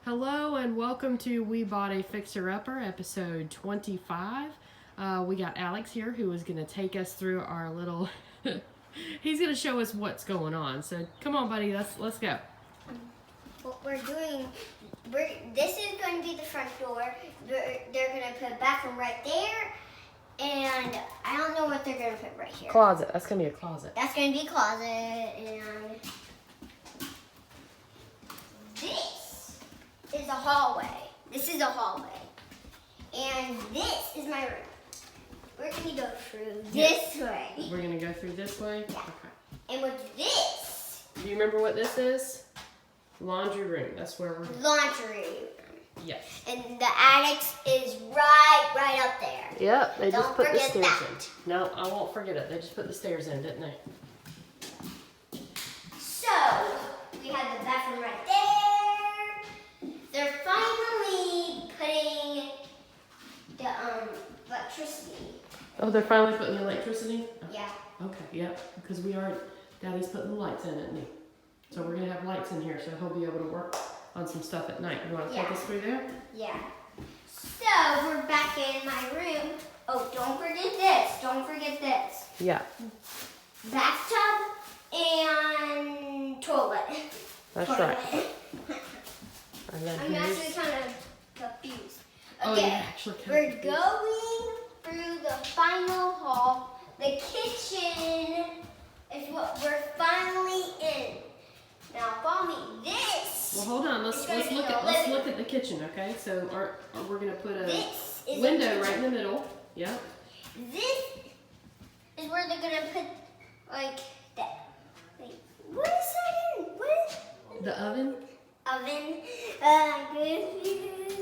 Hello and welcome to We Bought a Fixer Upper, episode 25. We got Alex here who is going to take us through our little... He's going to show us what's going on. So come on, buddy, let's go. What we're doing, this is going to be the front door. They're going to put a bathroom right there. And I don't know what they're going to put right here. Closet. That's going to be a closet. That's going to be a closet. And this is a hallway. This is a hallway. And this is my room. We're going to go through this way. We're going to go through this way? Yeah. Okay. And what's this? Do you remember what this is? Laundry room. That's where we're... Laundry room. Yes. And the attic is right up there. Yep, they just Don't put the forget stairs that. in. No, I won't forget it. They just put the stairs in, didn't they? So, we have the bathroom right there. They're finally putting the electricity. Oh, they're finally putting the electricity? Yeah. Okay, yep, because Daddy's putting the lights in, isn't he? So we're going to have lights in here, so he'll be able to work on some stuff at night. You want to take us through there? Yeah. So, we're back in my room. Oh, don't forget this. Don't forget this. Yeah. Bathtub and toilet. That's toilet. right. And then I'm actually kind of confused. Oh, Okay, yeah, actually kind of we're confused. going through the final hall. The kitchen is what we're finally in. Now follow me. This. Well, hold on. Let's look at the kitchen, okay? So we're gonna put a window right in the middle. Yep. This is where they're gonna put like that. Wait, what is that? What is The oven. oven?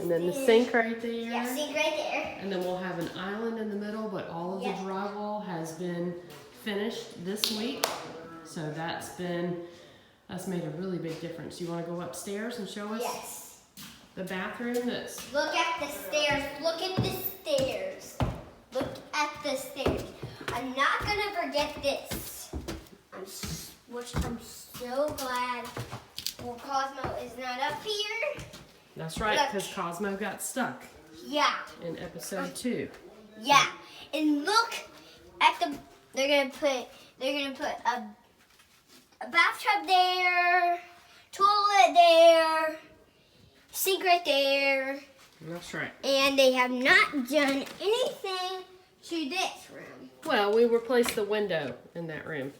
And then the sink right there. Yeah, sink right there. And then we'll have an island in the middle, but all of the drywall has been finished this week. So that's made a really big difference. You want to go upstairs and show us the bathroom that's... Look at the stairs. Look at the stairs. Look at the stairs. I'm not going to forget this. Which I'm so glad Cosmo is not up here. That's right, because Cosmo got stuck. Yeah. In episode 2. Yeah. And look at they're gonna put a bathtub there, toilet there, sink right there. That's right. And they have not done anything to this room. Well, we replaced the window in that room.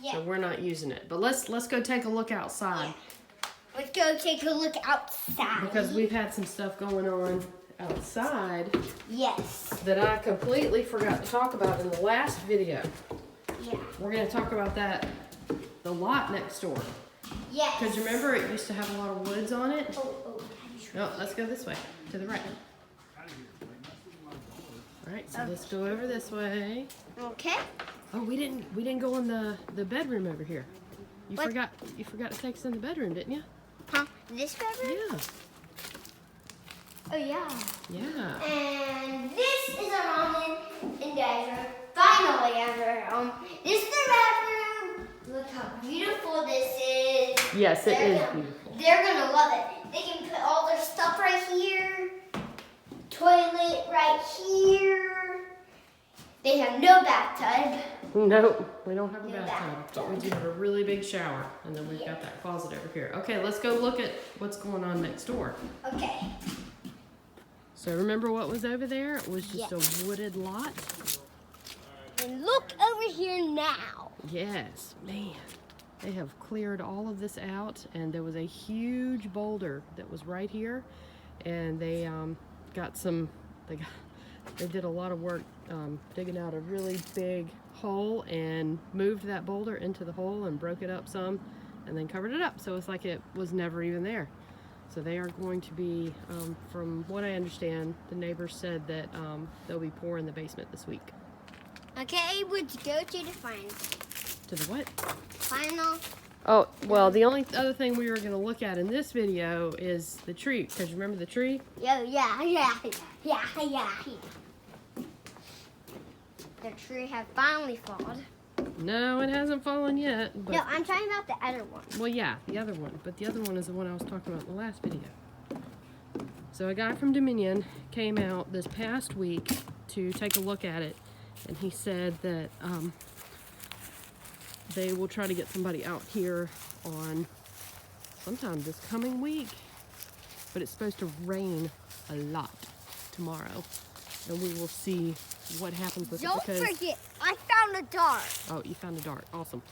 Yeah. So we're not using it. But let's go take a look outside. Yeah. Let's go take a look outside. Because we've had some stuff going on outside. Yes. That I completely forgot to talk about in the last video. Yeah. We're going to talk about the lot next door. Yes. Because remember, it used to have a lot of woods on it. Oh. No, let's go this way, to the right. All right, so let's go over this way. Okay. Oh, we didn't go in the bedroom over here. You forgot to take us in the bedroom, didn't you? Huh? This bedroom? Yeah. Oh yeah. Yeah. And this is our mom and dad's room. Finally, ever. This is the bathroom. Look how beautiful this is. Yes, it is beautiful. They're gonna love it. They can put all their stuff right here. Toilet right here. They have no bathtub. No, we don't have a No bathtub, but we bathtub. do have a really big shower, and then we've got that closet over here. Okay, let's go look at what's going on next door. Okay. So remember what was over there? It was just a wooded lot. And look over here now. Yes, man. They have cleared all of this out, and there was a huge boulder that was right here, and they they did a lot of work digging out a really big hole and moved that boulder into the hole and broke it up some and then covered it up, so it's like it was never even there. So they are going to be, from what I understand, the neighbors said that they'll be pouring the basement this week. Okay, let's go to the final. To the what? Final. Oh, well, the only other thing we were going to look at in this video is the tree, because remember the tree? Yeah. The tree has finally fallen. No, it hasn't fallen yet. But, No, I'm talking about the other one. well, yeah, the other one. But the other one is the one I was talking about in the last video. So a guy from Dominion came out this past week to take a look at it, and he said that they will try to get somebody out here on sometime this coming week, but it's supposed to rain a lot tomorrow, and we will see what happens with Don't it. Because forget, I found a dart. oh, you found a dart. Awesome.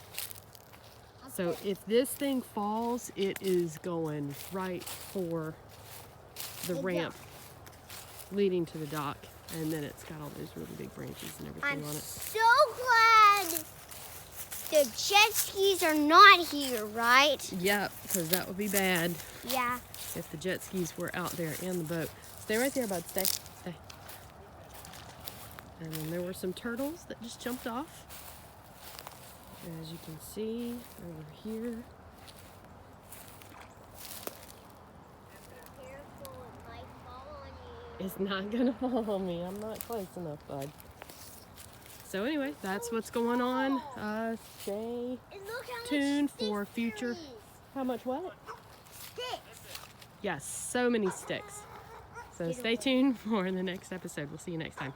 So if this thing falls, it is going right for the ramp leading to the dock, and then it's got all those really big branches and everything I'm on it. so glad the jet skis are not here, right? Yep, because that would be bad Yeah. if the jet skis were out there in the boat. Stay right there, bud. Stay. Stay. And then there were some turtles that just jumped off. As you can see over here. Careful, it might fall on you. It's not gonna fall on me. I'm not close enough, bud. So anyway, that's what's going on. Stay And look how much tuned sticks for future. there is. How much what? Sticks. Yes, so many sticks. So stay tuned for the next episode. We'll see you next time.